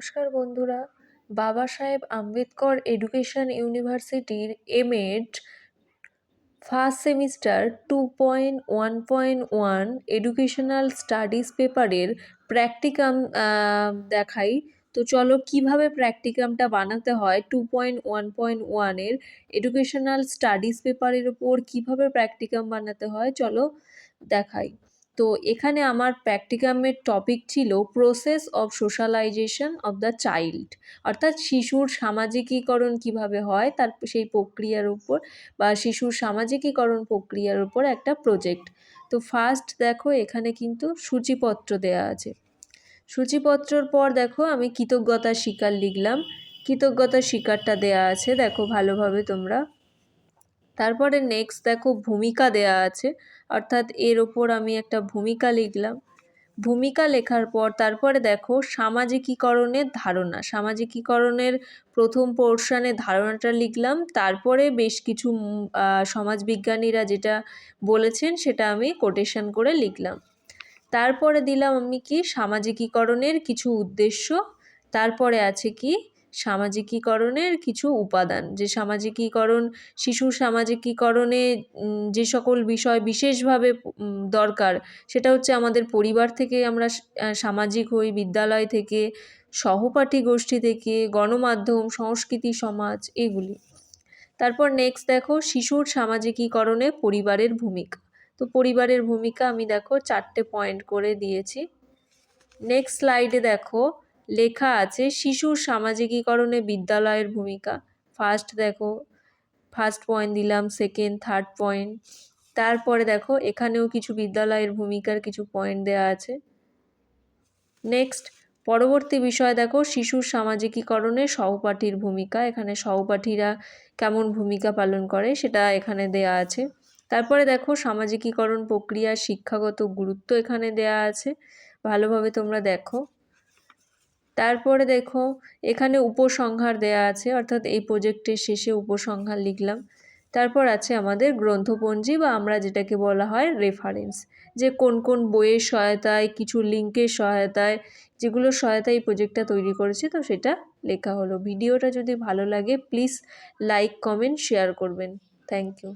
নমস্কার বন্ধুরা, বাবা সাহেব আম্বেদকর এডুকেশন ইউনিভার্সিটির M.Ed. first semester 2.1.1 educational studies পেপারের প্র্যাকটিকাম দেখাই। তো চলো কিভাবে প্র্যাকটিকামটা বানাতে হয় 2.1.1-এর এডুকেশনাল স্টাডিজ পেপারের উপর কিভাবে প্র্যাকটিকাম বানাতে হয় চলো দেখাই। তো এখানে আমার প্র্যাকটিকামের টপিক ছিল process of socialisation of the child, অর্থাৎ শিশুর সামাজিকীকরণ কিভাবে হয় তার সেই প্রক্রিয়ার উপর বা শিশুর সামাজিকীকরণ প্রক্রিয়ার উপর একটা প্রজেক্ট। তো ফার্স্ট দেখো এখানে কিন্তু সূচিপত্র দেয়া আছে। সূচিপত্রর পর দেখো আমি কৃতজ্ঞতার স্বীকার লিখলাম, কৃতজ্ঞতার স্বীকারটা দেয়া আছে দেখো ভালোভাবে তোমরা। তারপরে নেক্সট দেখো ভূমিকা দেয়া আছে, অর্থাৎ এর ওপর আমি একটা ভূমিকা লিখলাম। ভূমিকা লেখার পর তারপরে দেখো সামাজিকীকরণের ধারণা, সামাজিকীকরণের প্রথম পোর্শনে ধারণাটা লিখলাম। তারপরে বেশ কিছু সমাজবিজ্ঞানীরা যেটা বলেছেন সেটা আমি কোটেশন করে লিখলাম। তারপরে দিলাম আমি কি সামাজিকীকরণের কিছু উদ্দেশ্য, তারপরে আছে কি সামাজিকীকরণের কিছু উপাদান, যে সামাজিকীকরণ শিশুর সামাজিকীকরণে যে সকল বিষয় বিশেষভাবে দরকার সেটা হচ্ছে আমাদের পরিবার থেকে আমরা সামাজিক হই, বিদ্যালয় থেকে, সহপাঠী গোষ্ঠী থেকে, গণমাধ্যম, সংস্কৃতি, সমাজ, এগুলি। তারপর নেক্সট দেখো শিশুর সামাজিকীকরণে পরিবারের ভূমিকা। তো পরিবারের ভূমিকা আমি দেখো 4টে পয়েন্ট করে দিয়েছি। নেক্সট স্লাইডে দেখো লেখা আছে শিশুর সামাজিকীকরণে বিদ্যালয়ের ভূমিকা। ফার্স্ট পয়েন্ট দিলাম, সেকেন্ড, থার্ড পয়েন্ট। তারপরে দেখো এখানেও কিছু বিদ্যালয়ের ভূমিকার কিছু পয়েন্ট দেওয়া আছে। নেক্সট পরবর্তী বিষয় দেখো শিশুর সামাজিকীকরণে সহপাঠীর ভূমিকা। এখানে সহপাঠীরা কেমন ভূমিকা পালন করে সেটা এখানে দেয়া আছে। তারপরে দেখো সামাজিকীকরণ প্রক্রিয়ার শিক্ষাগত গুরুত্ব এখানে দেয়া আছে, ভালোভাবে তোমরা দেখো। তারপরে দেখো এখানে উপসংহার দেয়া আছে, অর্থাৎ এই প্রজেক্টের শেষে উপসংহার লিখলাম। তারপর আছে আমাদের গ্রন্থপঞ্জি বা আমরা যেটাকে বলা হয় রেফারেন্স, যে কোন কোন বইয়ের সহায়তায়, কিছু লিঙ্কের সহায়তায়, যেগুলো সহায়তায় এই প্রজেক্টটা তৈরি করেছি, তো সেটা লেখা হলো। ভিডিওটা যদি ভালো লাগে প্লিজ লাইক, কমেন্ট, শেয়ার করবেন। Thank you.